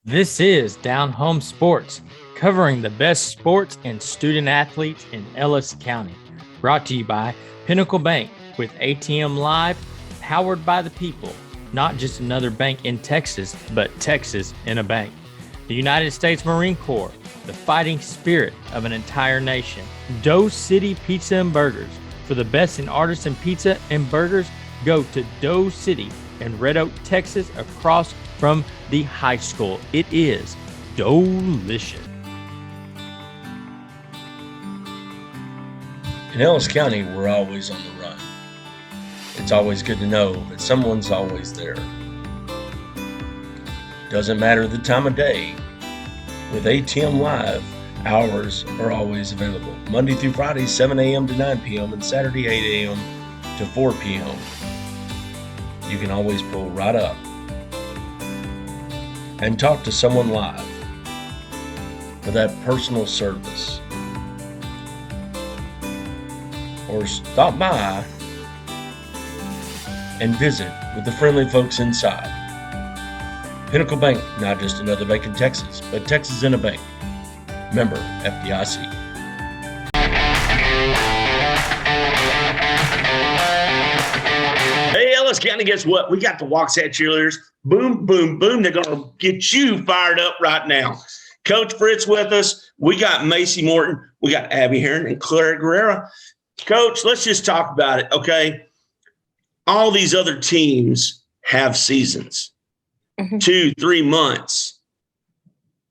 This is Down Home Sports, covering the best sports and student athletes in Ellis County. Brought to you by Pinnacle Bank with ATM Live, powered by the people. Not just another bank in Texas, but Texas in a bank. The United States Marine Corps, the fighting spirit of an entire nation. Doe City Pizza and Burgers. For the best in artisan pizza and burgers, go to Doe City in Red Oak, Texas, across from the high school. It is delicious. In Ellis County, we're always on the run. It's always good to know that someone's always there. Doesn't matter the time of day. With ATM Live, hours are always available. Monday through Friday, 7 a.m. to 9 p.m. and Saturday, 8 a.m. to 4 p.m. You can always pull right up and talk to someone live for that personal service. Or stop by and visit with the friendly folks inside. Pinnacle Bank, not just another bank in Texas, but Texas in a bank. Member FDIC. Hey, Ellis County, guess what? We got the Waxahachie cheerleaders. Boom, boom, boom. They're going to get you fired up right now. Coach Fritz with us. We got Macy Morton. We got Abby Heron and Claire Guerrera. Coach, let's just talk about it, okay? All these other teams have seasons. 2-3 months.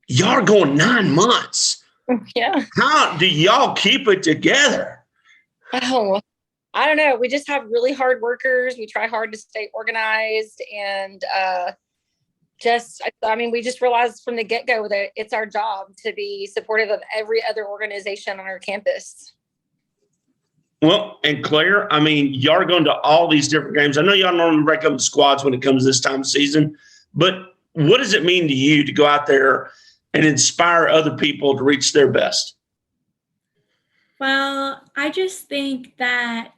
Y'all are going 9 months. Yeah. How do y'all keep it together? Oh, I don't know. We just have really hard workers. We try hard to stay organized and we just realized from the get-go that it's our job to be supportive of every other organization on our campus. Well, and Claire, I mean, y'all are going to all these different games. I know y'all normally break up the squads when it comes this time of season, but what does it mean to you to go out there and inspire other people to reach their best? Well, I just think that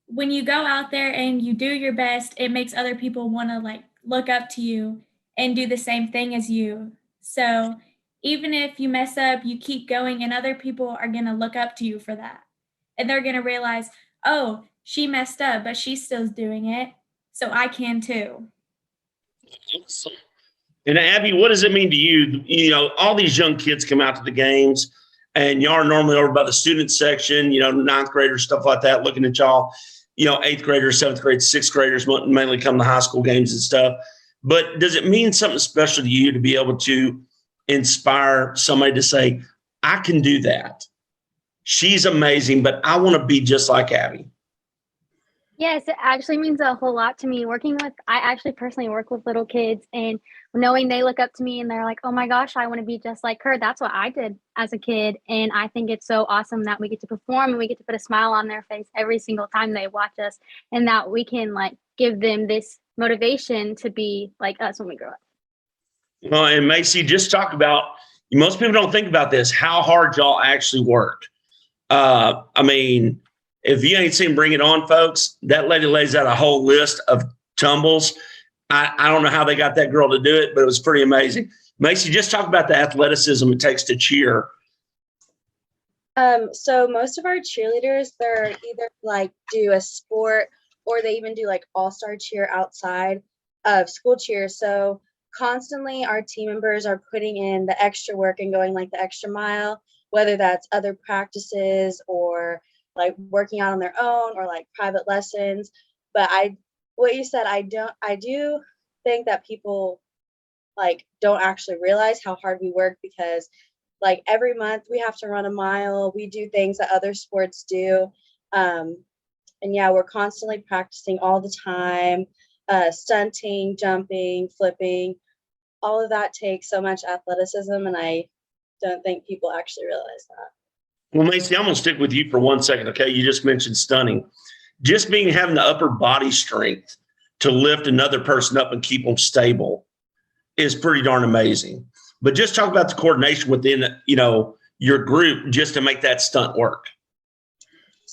when you go out there and you do your best, it makes other people want to look up to you and do the same thing as you. So even if you mess up, you keep going and other people are going to look up to you for that. And they're going to realize, oh, she messed up, but she's still doing it. So I can too. Awesome. And Abby, what does it mean to you? You know, all these young kids come out to the games and y'all are normally over by the student section, you know, ninth graders, stuff like that, looking at y'all, you know, eighth graders, seventh graders, sixth graders mainly come to high school games and stuff. But does it mean something special to you to be able to inspire somebody to say, I can do that? She's amazing, but I want to be just like Abby. Yes, it actually means a whole lot to me. I actually personally work with little kids, and knowing they look up to me and they're like, oh my gosh, I want to be just like her. That's what I did as a kid. And I think it's so awesome that we get to perform and we get to put a smile on their face every single time they watch us, and that we can give them this motivation to be like us when we grow up. Well, and Macy, just talk about, most people don't think about this, how hard y'all actually worked. I mean, if you ain't seen Bring It On, folks, that lady lays out a whole list of tumbles. I don't know how they got that girl to do it, but it was pretty amazing. Macy, just talk about the athleticism it takes to cheer. So most of our cheerleaders, they're either do a sport or they even do all-star cheer outside of school cheer. So constantly our team members are putting in the extra work and going the extra mile, whether that's other practices or working out on their own or private lessons. But what you said, I do think that people don't actually realize how hard we work, because every month we have to run a mile. We do things that other sports do. And yeah, we're constantly practicing all the time, stunting, jumping, flipping. All of that takes so much athleticism, and I don't think people actually realize that. Well, Macy, I'm going to stick with you for 1 second, okay? You just mentioned stunning. Just having the upper body strength to lift another person up and keep them stable is pretty darn amazing. But just talk about the coordination within, your group just to make that stunt work.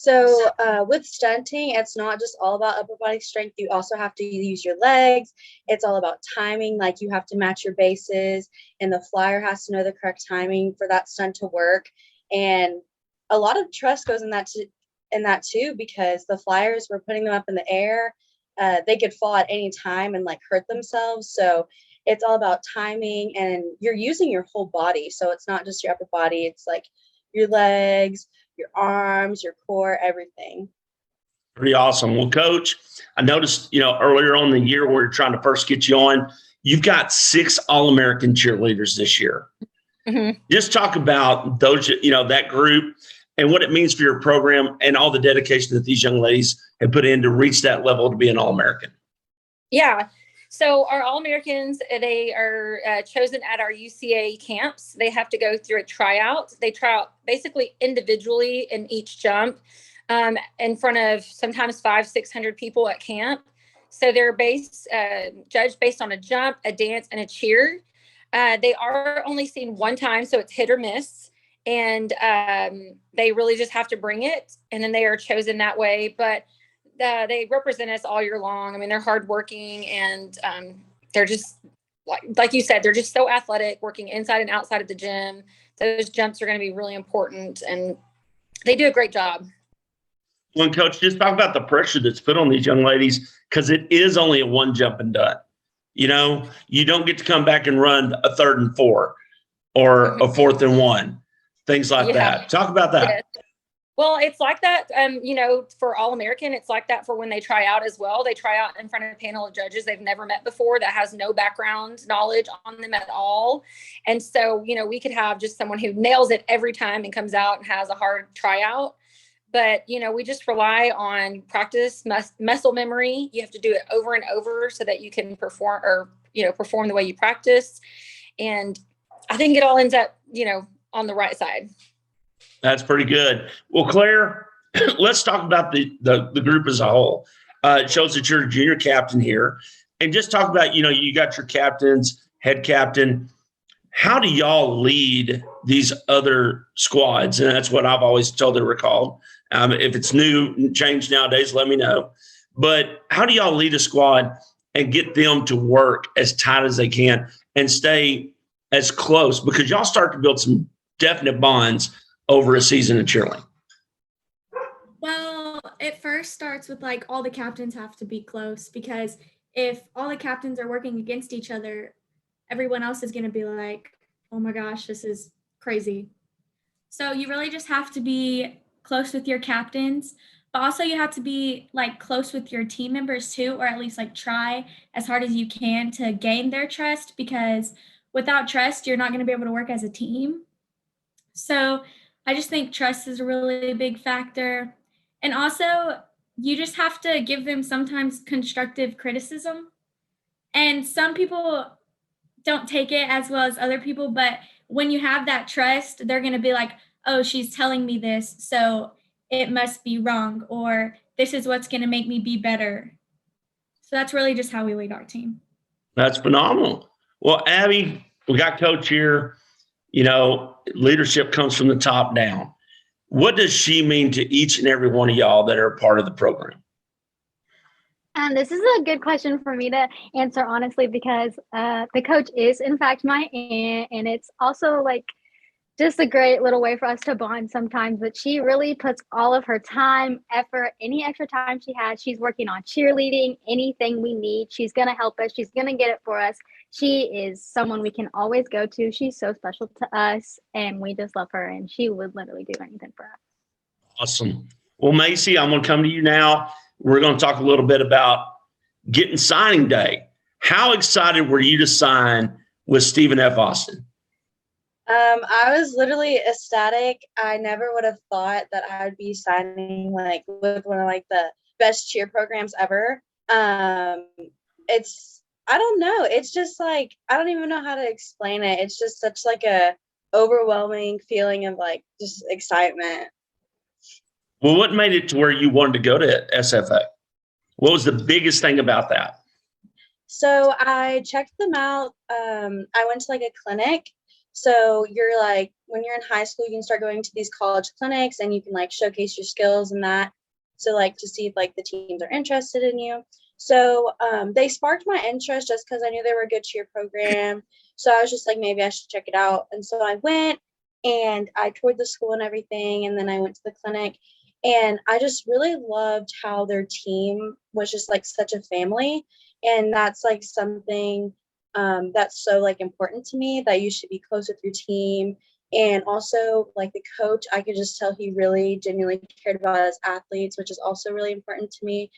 So with stunting, it's not just all about upper body strength. You also have to use your legs. It's all about timing. Like you have to match your bases, and the flyer has to know the correct timing for that stunt to work. And a lot of trust goes in that too, because the flyers, we're putting them up in the air. They could fall at any time and like hurt themselves. So it's all about timing, and you're using your whole body. So it's not just your upper body. It's like your legs, your arms, your core, everything. Pretty awesome. Well, Coach, I noticed, earlier on in the year, we were trying to first get you on, you've got 6 All-American cheerleaders this year. Mm-hmm. Just talk about those, that group and what it means for your program and all the dedication that these young ladies have put in to reach that level to be an All-American. Yeah. So our All-Americans, they are chosen at our UCA camps. They have to go through a tryout. They try out basically individually in each jump in front of sometimes 500-600 people at camp. So they're judged based on a jump, a dance, and a cheer. They are only seen one time, so it's hit or miss. And they really just have to bring it. And then they are chosen that way. But they represent us all year long. I mean, they're hardworking, and they're just, like you said, they're just so athletic, working inside and outside of the gym. Those jumps are going to be really important, and they do a great job. Well, Coach, just talk about the pressure that's put on these young ladies, because it is only a one jump and done. You don't get to come back and run a 3rd and 4 or a 4th and 1, things like that. Talk about that. Yes. Well, it's like that, for All-American, it's like that for when they try out as well. They try out in front of a panel of judges they've never met before that has no background knowledge on them at all. And so, we could have just someone who nails it every time and comes out and has a hard tryout. But, we just rely on practice, muscle memory. You have to do it over and over so that you can perform the way you practice. And I think it all ends up, on the right side. That's pretty good. Well, Claire, let's talk about the group as a whole. It shows that you're a junior captain here. And just talk about, you got your captains, head captain. How do y'all lead these other squads? And that's what I've always told her to call. If it's new, changed nowadays, let me know. But how do y'all lead a squad and get them to work as tight as they can and stay as close? Because y'all start to build some definite bonds over a season of cheerleading. Well, it first starts with like all the captains have to be close, because if all the captains are working against each other, everyone else is going to be like, oh my gosh, this is crazy. So you really just have to be close with your captains, but also you have to be like close with your team members too, or at least like try as hard as you can to gain their trust, because without trust, you're not going to be able to work as a team. So I just think trust is a really big factor. And also, you just have to give them sometimes constructive criticism. And some people don't take it as well as other people, but when you have that trust, they're going to be like, oh, she's telling me this, so it must be wrong, or this is what's going to make me be better. So that's really just how we lead our team. That's phenomenal. Well, Abby, we got Coach here. Leadership comes from the top down. What does she mean to each and every one of y'all that are a part of the program? This is a good question for me to answer, honestly, because the coach is, in fact, my aunt, and it's also like just a great little way for us to bond sometimes. But she really puts all of her time, effort, any extra time she has. She's working on cheerleading, anything we need. She's going to help us. She's going to get it for us. She is someone we can always go to. She's so special to us, and we just love her, and she would literally do anything for us. Awesome. Well, Macy, I'm going to come to you now. We're going to talk a little bit about getting signing day. How excited were you to sign with Stephen F. Austin? I was literally ecstatic. I never would have thought that I would be signing like with one of like the best cheer programs ever. I don't know. It's just like, I don't even know how to explain it. It's just such like a overwhelming feeling of like just excitement. Well, what made it to where you wanted to go to SFA? What was the biggest thing about that? So I checked them out. I went to like a clinic. So you're like, when you're in high school, you can start going to these college clinics and you can like showcase your skills and that. So like to see if like the teams are interested in you. So they sparked my interest just because I knew they were a good cheer program. So I was just like, maybe I should check it out. And so I went and I toured the school and everything. And then I went to the clinic and I just really loved how their team was just like such a family. And that's like something that's so like important to me, that you should be close with your team. And also like the coach, I could just tell he really genuinely cared about his athletes, which is also really important to me.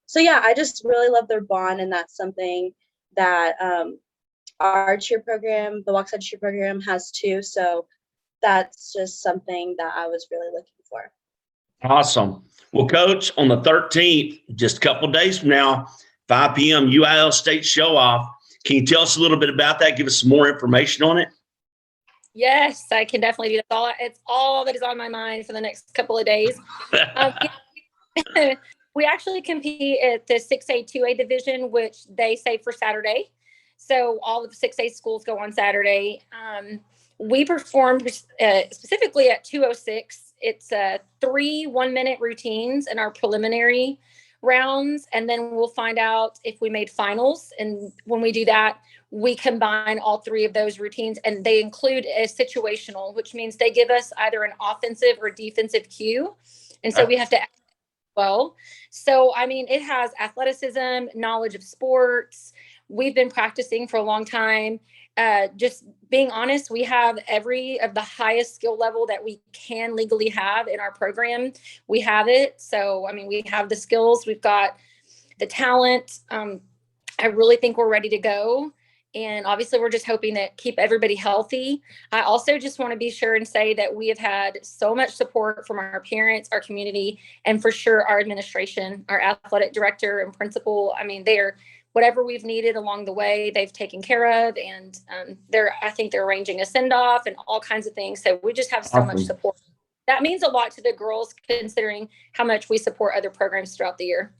So yeah, I just really love their bond, and that's something that our cheer program, the Waxahachie cheer program, has too. So that's just something that I was really looking for. Awesome. Well, Coach, on the 13th, just a couple of days from now, 5 p.m. UIL State Show Off. Can you tell us a little bit about that? Give us some more information on it. Yes, I can definitely do that. It's all that is on my mind for the next couple of days. We actually compete at the 6A, 2A division, which they save for Saturday. So all of the 6A schools go on Saturday. We performed specifically at 206. It's 3 1-minute routines in our preliminary rounds, and then we'll find out if we made finals. And when we do that, we combine all 3 of those routines, and they include a situational, which means they give us either an offensive or defensive cue. And so we have to well. So, I mean, it has athleticism, knowledge of sports. We've been practicing for a long time. Just being honest, we have every of the highest skill level that we can legally have in our program. We have it. So, I mean, we have the skills, we've got the talent. I really think we're ready to go. And obviously, we're just hoping to keep everybody healthy. I also just want to be sure and say that we have had so much support from our parents, our community, and for sure our administration, our athletic director and principal. I mean, they're whatever we've needed along the way, they've taken care of. And I think they're arranging a send-off and all kinds of things. So we just have so much support. That means a lot to the girls, considering how much we support other programs throughout the year.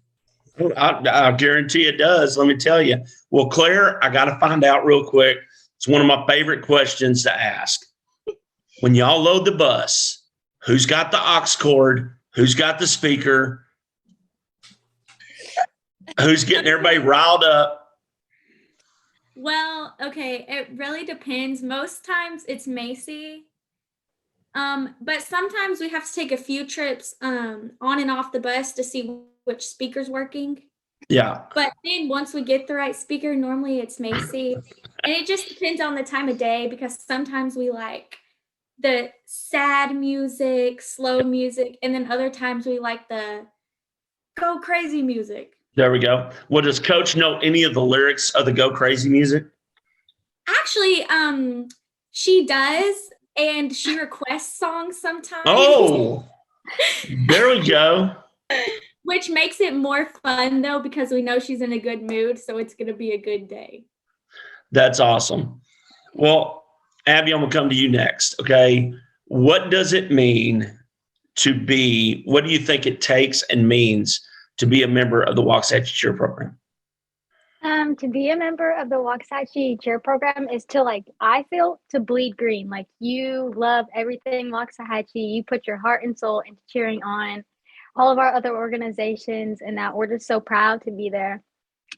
I guarantee it does. Let me tell you. Well, Claire, I got to find out real quick. It's one of my favorite questions to ask. When y'all load the bus, who's got the aux cord? Who's got the speaker? Who's getting everybody riled up? Well, okay, it really depends. Most times it's Macy. But sometimes we have to take a few trips on and off the bus to see which speaker's working. Yeah. But then once we get the right speaker, normally it's Macy. And it just depends on the time of day, because sometimes we like the sad music, slow music, and then other times we like the go crazy music. There we go. Well, does Coach know any of the lyrics of the Go Crazy music? Actually, she does, and she requests songs sometimes. Oh, there we go. Which makes it more fun, though, because we know she's in a good mood, so it's going to be a good day. That's awesome. Well, Abby, I'm going to come to you next, okay? What does it mean what do you think it takes and means to be a member of the Waxahachie Cheer program? To be a member of the Waxahachie Cheer program is to, like, I feel, to bleed green. Like, you love everything Waxahachie. You put your heart and soul into cheering on all of our other organizations, and that we're just so proud to be there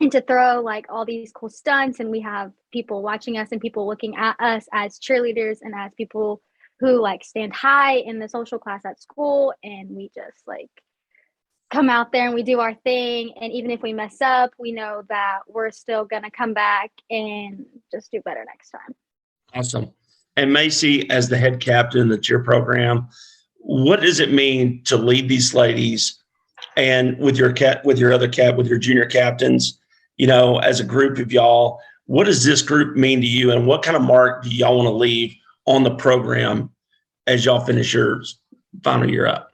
and to throw like all these cool stunts. And we have people watching us and people looking at us as cheerleaders and as people who like stand high in the social class at school. And we just like come out there and we do our thing. And even if we mess up, we know that we're still going to come back and just do better next time. Awesome. And Macy, as the head captain of the cheer program, what does it mean to lead these ladies and with your junior captains, you know, as a group of y'all? What does this group mean to you, and what kind of mark do y'all want to leave on the program as y'all finish your final year up?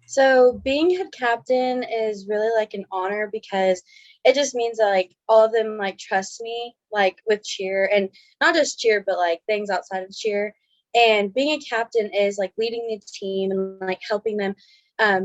So being head captain is really like an honor, because it just means that like all of them like trust me, like with cheer, and not just cheer, but like things outside of cheer. And being a captain is like leading the team and like helping them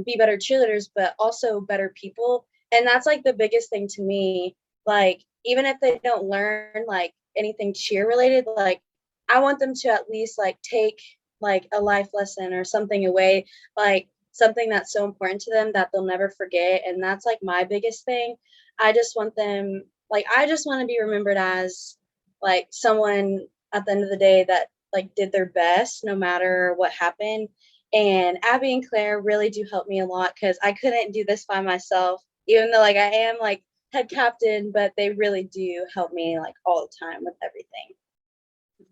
be better cheerleaders, but also better people. And that's like the biggest thing to me. Like, even if they don't learn like anything cheer related, like I want them to at least like take like a life lesson or something away, like something that's so important to them that they'll never forget. And that's like my biggest thing. I just want them, like, I just want to be remembered as like someone at the end of the day that like did their best no matter what happened. And Abby and Claire really do help me a lot because I couldn't do this by myself, even though like I am like head captain, but they really do help me like all the time with everything.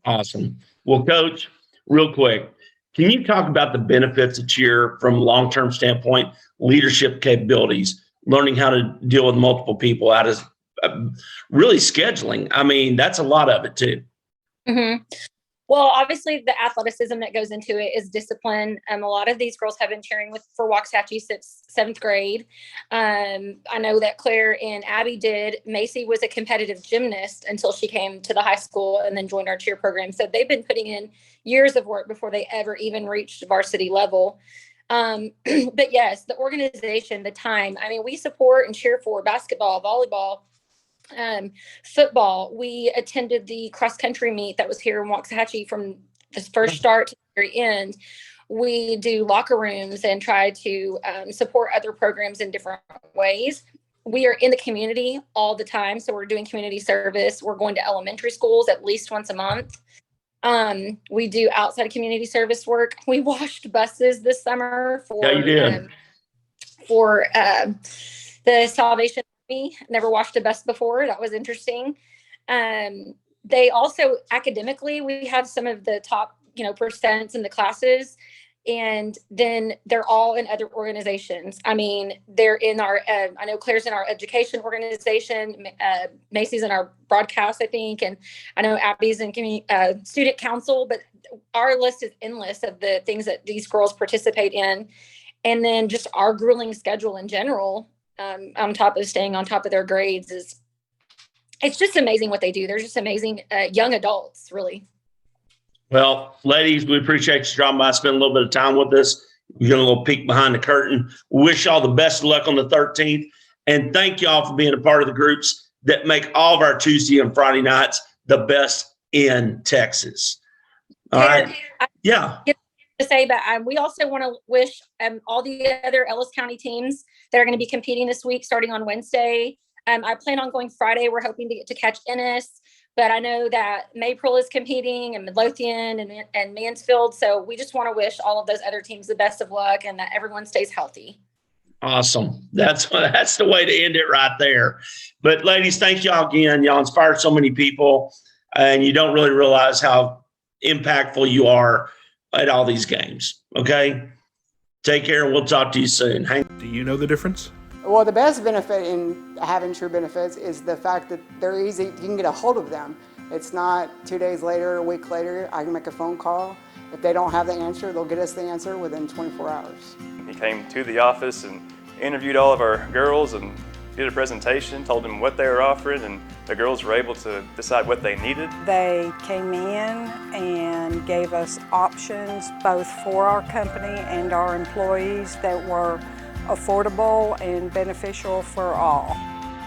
Awesome. Well, Coach, real quick, can you talk about the benefits of cheer from a long-term standpoint, leadership capabilities, learning how to deal with multiple people, out of really scheduling? I mean, that's a lot of it too. Mm-hmm. Well, obviously the athleticism that goes into it is discipline. A lot of these girls have been cheering for Waxahachie since 7th grade. I know that Claire and Abby did. Macy was a competitive gymnast until she came to the high school and then joined our cheer program. So they've been putting in years of work before they ever even reached varsity level. But yes, the organization, the time, I mean, we support and cheer for basketball, volleyball, football. We attended the cross country meet that was here in Waxahachie from the first start to the very end. We do locker rooms and try to support other programs in different ways. We are in the community all the time. So we're doing community service. We're going to elementary schools at least once a month. We do outside community service work. We washed buses this summer for, the Salvation Army. Never washed a bus before. That was interesting. They also academically, we have some of the top, percents in the classes, and then they're all in other organizations. I mean, they're in our, I know Claire's in our education organization, Macy's in our broadcast, I think, and I know Abby's in student council, but our list is endless of the things that these girls participate in. And then just our grueling schedule in general, on top of staying on top of their grades, it's just amazing what they do. They're just amazing young adults, really. Well, ladies, we appreciate you dropping by, spending a little bit of time with us. We're getting a little peek behind the curtain. Wish y'all the best of luck on the 13th. And thank y'all for being a part of the groups that make all of our Tuesday and Friday nights the best in Texas. All right. Yeah. To say, but we also want to wish all the other Ellis County teams that are going to be competing this week, starting on Wednesday. I plan on going Friday. We're hoping to get to catch Ennis, but I know that Maypole is competing, and Midlothian and Mansfield. So we just want to wish all of those other teams the best of luck and that everyone stays healthy. Awesome. That's the way to end it right there. But ladies, thank y'all again. Y'all inspired so many people, and you don't really realize how impactful you are at all these games. Okay. Take care, and we'll talk to you soon. Do you know the difference? Well, the best benefit in having True Benefits is the fact that they're easy. You can get a hold of them. It's not 2 days later, a week later, I can make a phone call. If they don't have the answer, they'll get us the answer within 24 hours. He came to the office and interviewed all of our girls and did a presentation, told them what they were offering, and the girls were able to decide what they needed. They came in and gave us options both for our company and our employees that were affordable and beneficial for all.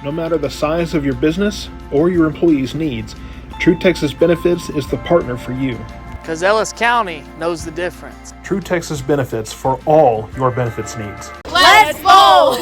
No matter the size of your business or your employees' needs, True Texas Benefits is the partner for you. Because Ellis County knows the difference. True Texas Benefits for all your benefits needs. Let's bowl!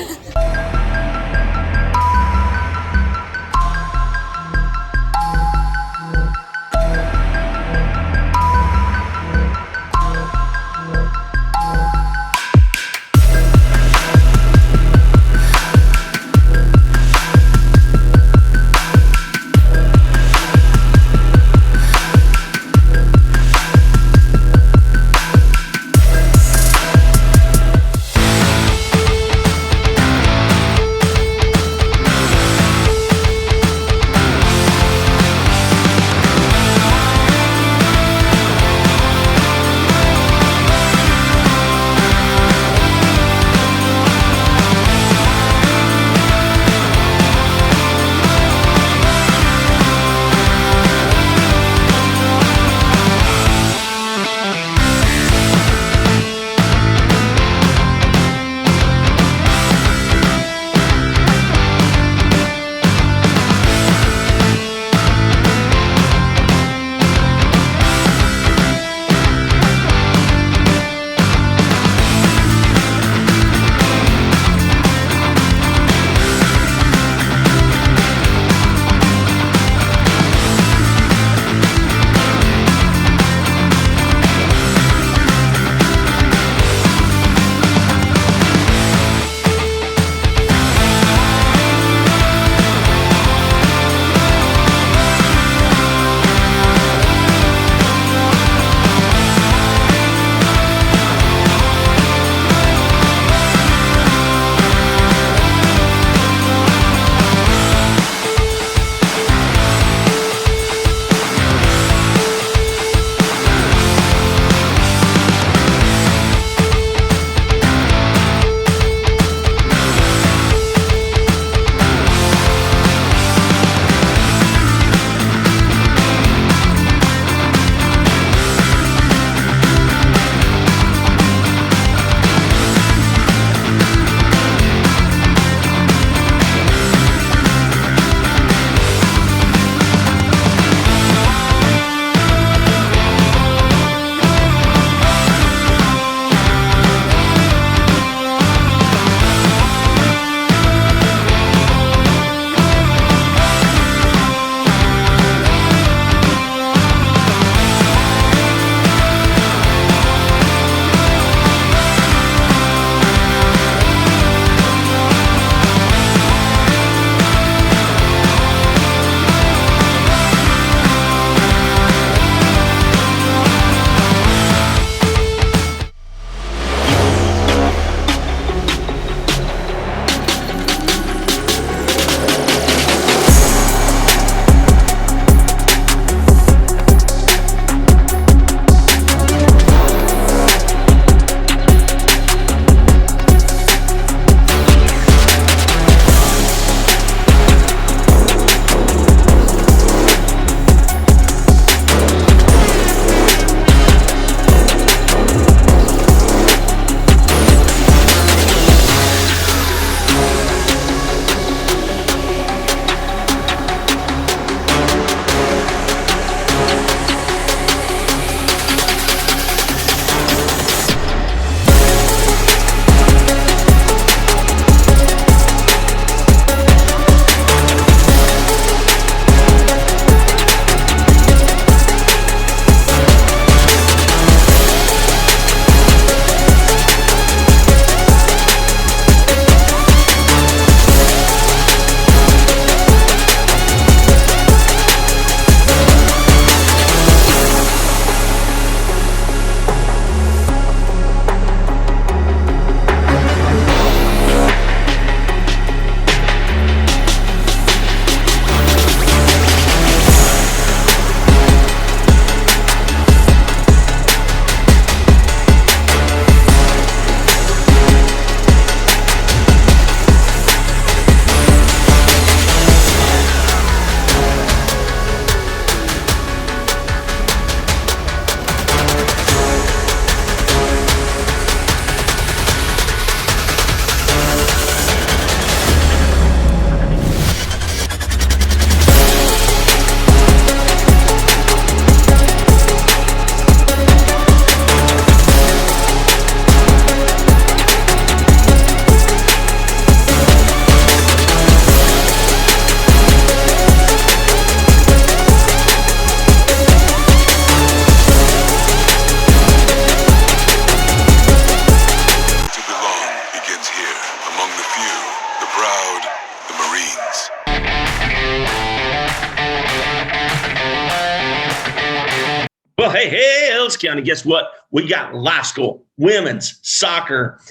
Well, hey, Ellis County, guess what? We got live school, women's soccer.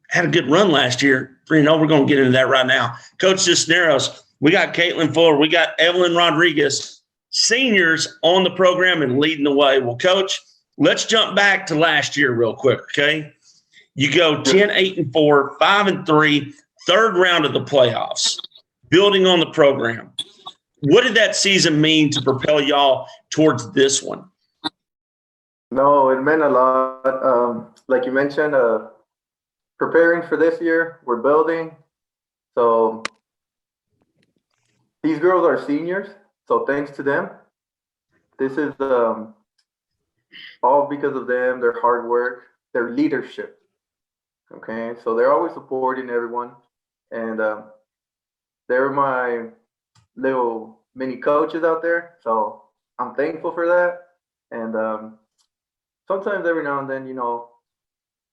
Had a good run last year. 3-0. We're going to get into that right now. Coach Cisneros, we got Caitlin Fuller. We got Evelyn Rodriguez, seniors on the program and leading the way. Well, Coach, let's jump back to last year real quick, okay? You go 10-8-4, 5-3, third round of the playoffs, building on the program. What did that season mean to propel y'all towards this one? No, it meant a lot. Like you mentioned, preparing for this year, we're building. So these girls are seniors, so thanks to them. This is all because of them, their hard work, their leadership. Okay, so they're always supporting everyone, and they're my little mini coaches out there. So I'm thankful for that. And sometimes every now and then, you know,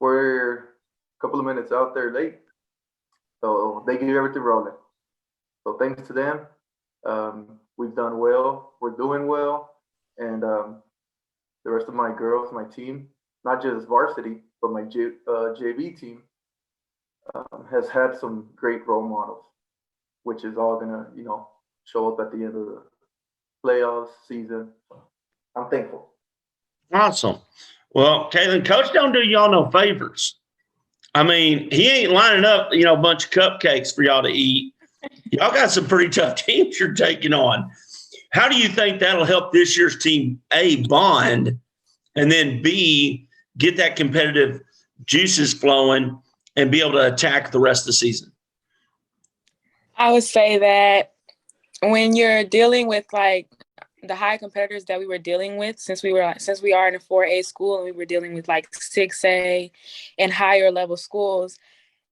we're a couple of minutes out there late, so they get everything rolling. So thanks to them, we've done well. We're doing well, and the rest of my girls, my team, not just varsity, but my JV team, has had some great role models, which is all gonna, you know, show up at the end of the playoffs season. I'm thankful. Awesome. Well, Caitlin, Coach don't do y'all no favors. I mean, he ain't lining up, you know, a bunch of cupcakes for y'all to eat. Y'all got some pretty tough teams you're taking on. How do you think that'll help this year's team, A, bond, and then B, get that competitive juices flowing and be able to attack the rest of the season? I would say that when you're dealing with like the high competitors that we were dealing with, since we are in a 4A school and we were dealing with like 6A and higher level schools,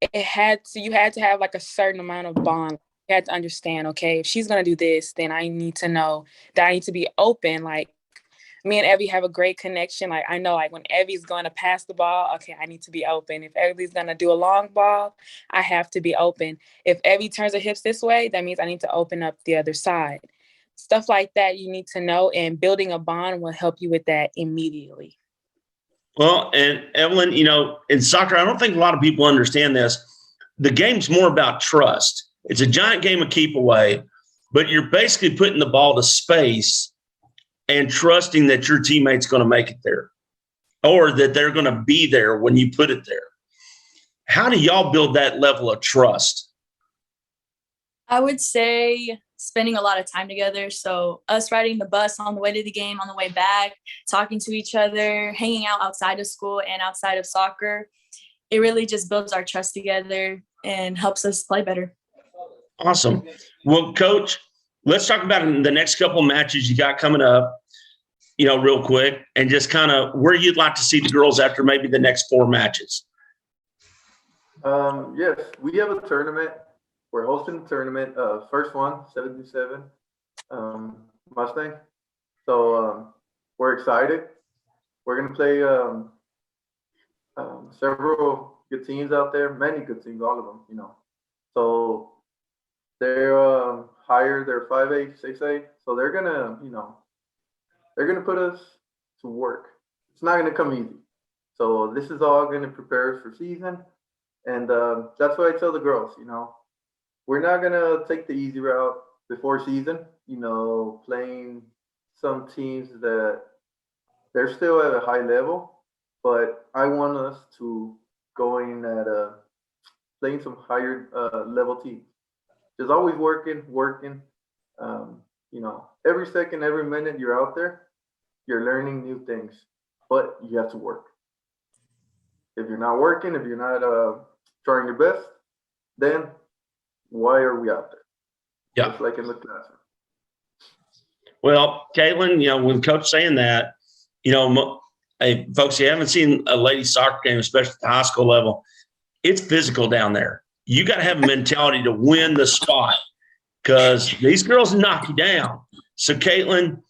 you had to have like a certain amount of bond. You had to understand, okay, if she's going to do this, then I need to know that I need to be open. Like me and Evie have a great connection. Like I know like when Evie's going to pass the ball, okay, I need to be open. If Evie's going to do a long ball, I have to be open. If Evie turns her hips this way, that means I need to open up the other side. Stuff like that you need to know, and building a bond will help you with that immediately. Well, and Evelyn, you know, in soccer, I don't think a lot of people understand this. The game's more about trust. It's a giant game of keep away, but you're basically putting the ball to space and trusting that your teammate's going to make it there or that they're going to be there when you put it there. How do y'all build that level of trust? I would say spending a lot of time together. So us riding the bus on the way to the game, on the way back, talking to each other, hanging out outside of school and outside of soccer. It really just builds our trust together and helps us play better. Awesome. Well, Coach, let's talk about the next couple of matches you got coming up, you know, real quick, and just kind of where you'd like to see the girls after maybe the next 4 matches. Yes, we have a tournament. We're hosting the tournament, first one, 77 Mustang. So we're excited. We're going to play several good teams out there, many good teams, all of them, you know. So they're higher, they're 5A, 6A. So they're going to, you know, they're going to put us to work. It's not going to come easy. So this is all going to prepare us for season. And that's what I tell the girls, you know. We're not going to take the easy route before season, you know, playing some teams that they're still at a high level, but I want us to go in at playing some higher level teams. Just always working, you know, every second, every minute you're out there, you're learning new things, but you have to work. If you're not working, if you're not trying your best, then why are we out there? Yeah. Just like in the classroom. Well, Caitlin, you know, with Coach saying that, you know, hey, folks, you haven't seen a ladies soccer game, especially at the high school level, it's physical down there. You got to have a mentality to win the spot because these girls knock you down. So, Caitlin,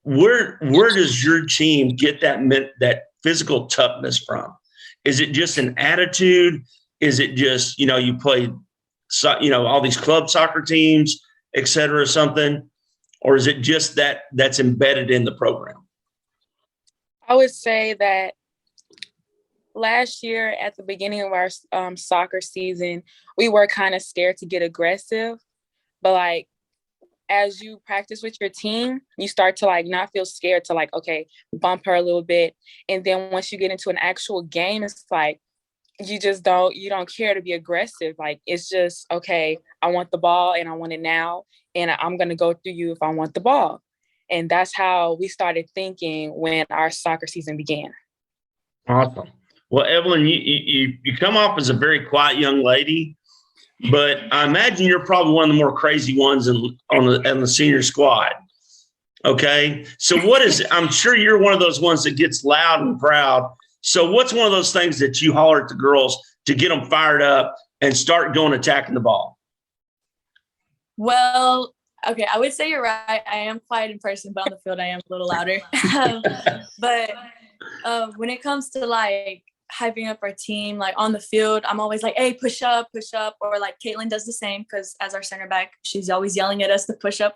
where does your team get that physical toughness from? Is it just an attitude? Is it just, you know, you play – you know, all these club soccer teams, et cetera, or something? Or is it just that's embedded in the program? I would say that last year at the beginning of our soccer season, we were kind of scared to get aggressive, but like as you practice with your team, you start to like not feel scared to like, okay, bump her a little bit. And then once you get into an actual game, it's like you don't care to be aggressive. Like it's just, okay, I want the ball and I want it now, and I'm gonna go through you if I want the ball. And that's how we started thinking when our soccer season began. Awesome. Well, Evelyn, you come off as a very quiet young lady, but I imagine you're probably one of the more crazy ones on the senior squad. Okay. So I'm sure you're one of those ones that gets loud and proud. So what's one of those things that you holler at the girls to get them fired up and start going attacking the ball? Well, okay, I would say you're right. I am quiet in person, but on the field I am a little louder. But when it comes to like hyping up our team, like on the field, I'm always like, hey, push up, or like Caitlin does the same, because as our center back, she's always yelling at us to push up,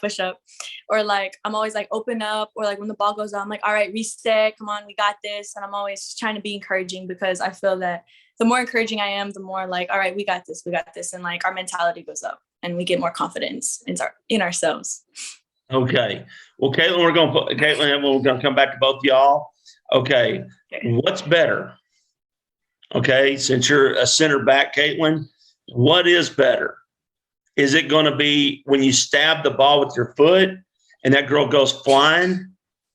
or like I'm always like open up, or like when the ball goes out, I'm like, all right, reset, come on, we got this. And I'm always trying to be encouraging, because I feel that the more encouraging I am, the more like, all right, we got this, and like our mentality goes up and we get more confidence in ourselves. Okay. Well, Caitlin, we're going to come back to both y'all. Okay. What's better? Okay. Since you're a center back, Caitlin, what is better? Is it going to be when you stab the ball with your foot and that girl goes flying,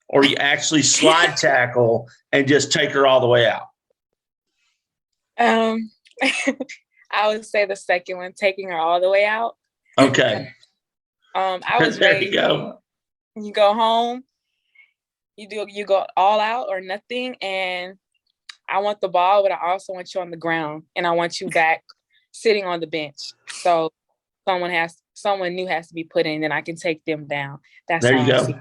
or you actually slide tackle and just take her all the way out? I would say the second one, taking her all the way out. Okay. I was there raised, you go. You go home, you go all out or nothing, and I want the ball, but I also want you on the ground, and I want you back sitting on the bench. So someone new has to be put in, then I can take them down. That's there how you I go. see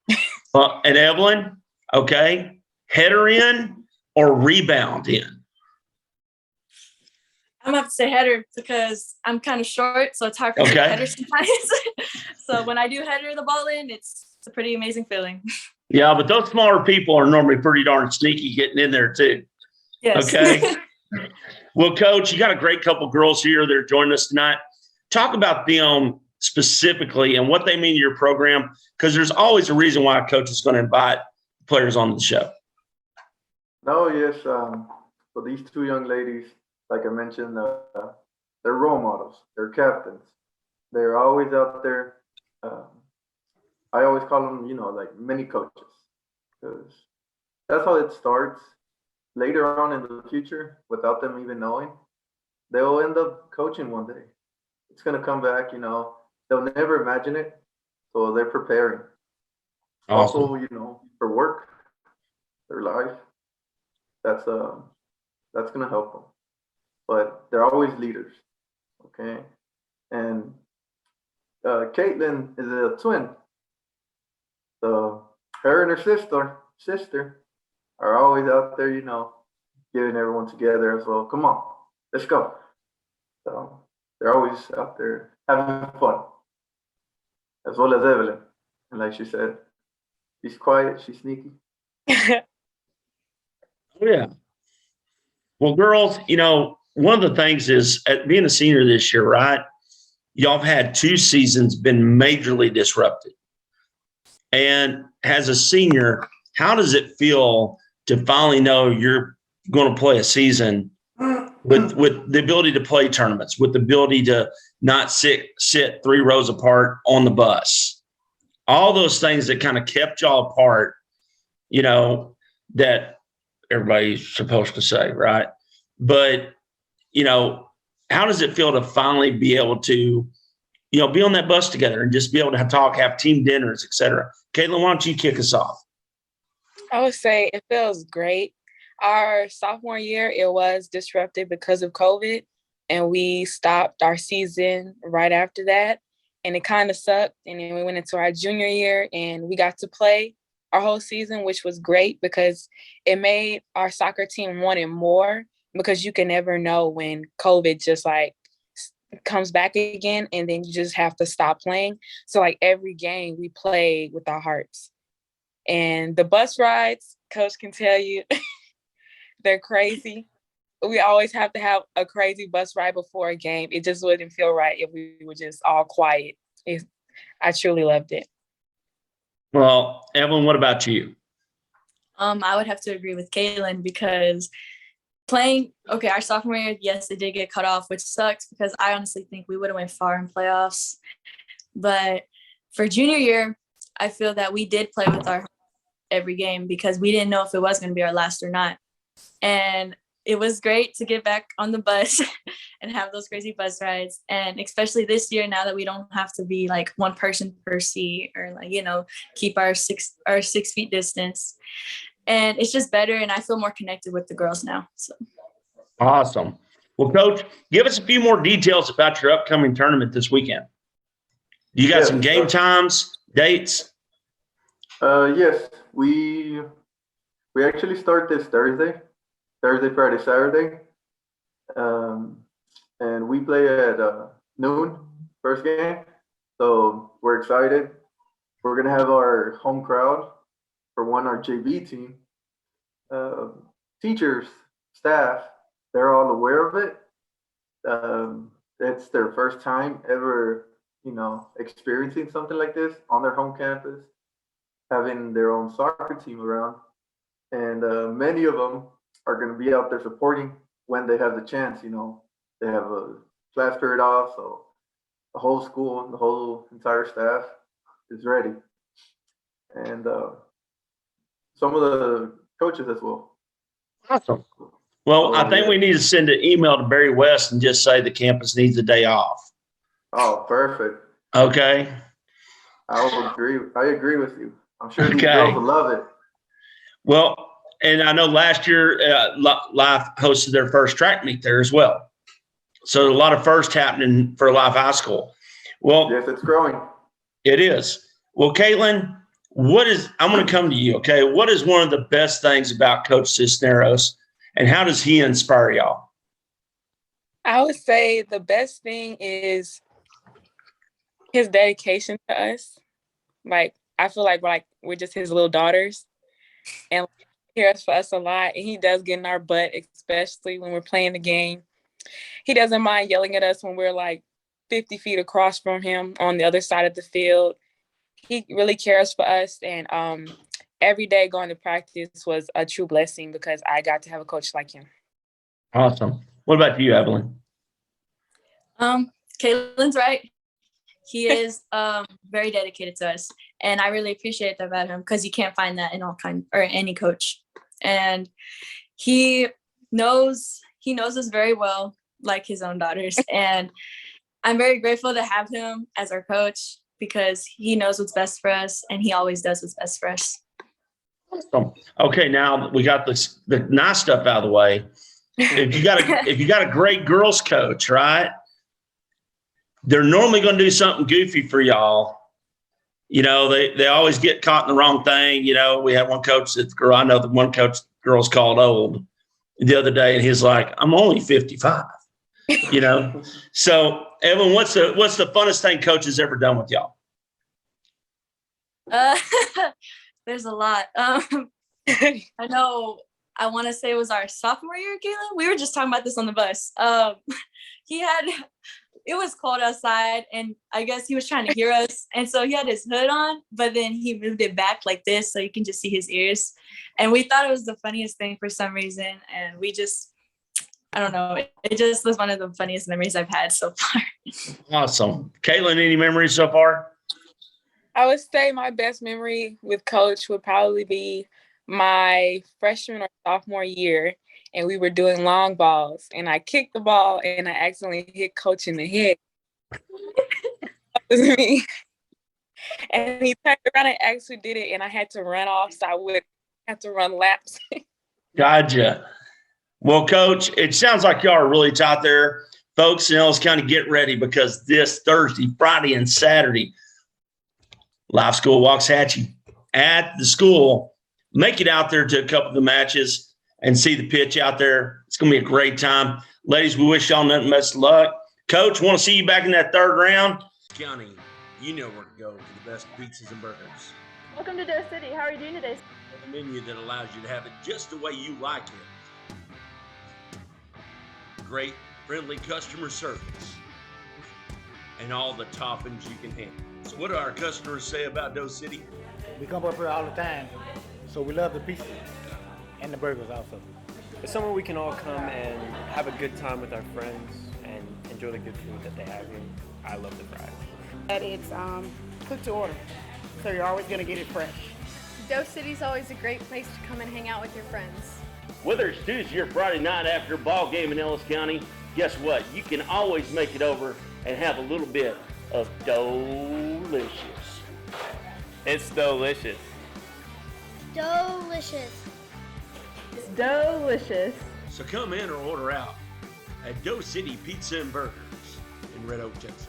it. And Evelyn, okay, header in or rebound in? I'm gonna have to say header, because I'm kind of short, so it's hard for me to header sometimes. So when I do header the ball in, it's a pretty amazing feeling. Yeah, but those smaller people are normally pretty darn sneaky getting in there too. Yes. Okay. Well, Coach, you got a great couple girls here that are joining us tonight. Talk about them specifically and what they mean to your program, because there's always a reason why a coach is going to invite players on the show. No, yes. For these two young ladies, like I mentioned, they're role models. They're captains. They're always out there. I always call them, like mini coaches, because that's how it starts. Later on in the future, without them even knowing, they'll end up coaching one day. It's going to come back, they'll never imagine it. So they're preparing. Awesome. Also, for work, their life, that's going to help them. But they're always leaders, okay? And Caitlin is a twin. So her and her sister are always out there, getting everyone together as well. Come on, let's go. So they're always out there having fun, as well as Evelyn. And like she said, she's quiet, she's sneaky. Oh, yeah. Well, girls, one of the things is at being a senior this year, right? Y'all have had 2 seasons been majorly disrupted. And as a senior, how does it feel to finally know you're going to play a season with the ability to play tournaments, with the ability to not sit 3 rows apart on the bus? All those things that kind of kept y'all apart, that everybody's supposed to say, right? But, how does it feel to finally be able to, be on that bus together and just be able to talk, have team dinners, et cetera? Caitlin, why don't you kick us off? I would say it feels great. Our sophomore year, it was disrupted because of COVID, and we stopped our season right after that, and it kind of sucked. And then we went into our junior year, and we got to play our whole season, which was great because it made our soccer team want it more, because you can never know when COVID just like comes back again, and then you just have to stop playing. So like every game we played with our hearts. And the bus rides, Coach can tell you, they're crazy. We always have to have a crazy bus ride before a game. It just wouldn't feel right if we were just all quiet. I truly loved it. Well, Evelyn, what about you? I would have to agree with Kaylin because our sophomore year, yes, it did get cut off, which sucks because I honestly think we would have went far in playoffs. But for junior year, I feel that we did play with our every game because we didn't know if it was going to be our last or not. And it was great to get back on the bus and have those crazy bus rides. And especially this year, now that we don't have to be like one person per seat or keep our 6 feet distance. And it's just better. And I feel more connected with the girls now. So awesome. Well, Coach, give us a few more details about your upcoming tournament this weekend. You got some game times, dates? Yes, we actually start this Thursday, Friday, Saturday. And we play at noon, first game. So we're excited. We're going to have our home crowd for our JV team. Teachers, staff, they're all aware of it. It's their first time ever, experiencing something like this on their home campus, having their own soccer team around. And many of them are going to be out there supporting when they have the chance. They have a class period off, so the whole school and the whole entire staff is ready. And some of the coaches as well. Awesome. Well, I think we need to send an email to Barry West and just say the campus needs a day off. Oh, perfect. Okay. I agree with you. I'm sure these girls will love it. Well, and I know last year Life hosted their first track meet there as well. So a lot of first happening for Life High School. Well, yes, it's growing. It is. Well, Caitlin, I'm going to come to you, okay? What is one of the best things about Coach Cisneros, and how does he inspire y'all? I would say the best thing is his dedication to us. Like, I feel like we're just his little daughters, and he cares for us a lot, and he does get in our butt, especially when we're playing the game. He doesn't mind yelling at us when we're like 50 feet across from him on the other side of the field. He really cares for us, and every day going to practice was a true blessing because I got to have a coach like him. Awesome. What about you, Avalon? Caitlin's right. He is very dedicated to us, and I really appreciate that about him because you can't find that in any coach. And he knows us very well, like his own daughters. And I'm very grateful to have him as our coach because he knows what's best for us, and he always does what's best for us. Awesome. Okay, now we got the nice stuff out of the way. If you got a great girls coach, right? They're normally going to do something goofy for y'all. They always get caught in the wrong thing. We had one coach I know the one coach girl's called old the other day, and he's like, I'm only 55. So Evan, what's the funnest thing coach has ever done with y'all? There's a lot. I know. I want to say it was our sophomore year, Galen. We were just talking about this on the bus. It was cold outside, and I guess he was trying to hear us, and so he had his hood on, but then he moved it back like this so you can just see his ears. And we thought it was the funniest thing for some reason, and I don't know. It just was one of the funniest memories I've had so far. Awesome. Caitlin, any memories so far? I would say my best memory with Coach would probably be my freshman or sophomore year, and we were doing long balls, and I kicked the ball, and I accidentally hit Coach in the head. That was me. And he turned around and actually did it, and I had to run off, so I would have to run laps. Gotcha. Well, Coach, it sounds like y'all are really out there. Folks in Ellis County, get ready because this Thursday, Friday, and Saturday, Life School Waxahachie at the school. Make it out there to a couple of the matches and see the pitch out there. It's going to be a great time. Ladies, we wish y'all nothing but luck. Coach, want to see you back in that third round? County, you know where to go for the best pizzas and burgers. Welcome to Doe City. How are you doing today? A menu that allows you to have it just the way you like it. Great, friendly customer service. And all the toppings you can handle. So what do our customers say about Doe City? We come up here all the time, so we love the pizza and the burgers also. It's somewhere we can all come and have a good time with our friends and enjoy the good food that they have here. I love the fries. That it's cooked to order, so you're always gonna get it fresh. Doe City's always a great place to come and hang out with your friends. Whether it's Tuesday or Friday night after a ball game in Ellis County, guess what? You can always make it over and have a little bit of Doe-licious. It's delicious. Delicious. It's delicious. So come in or order out at Doe City Pizza and Burgers in Red Oak, Texas.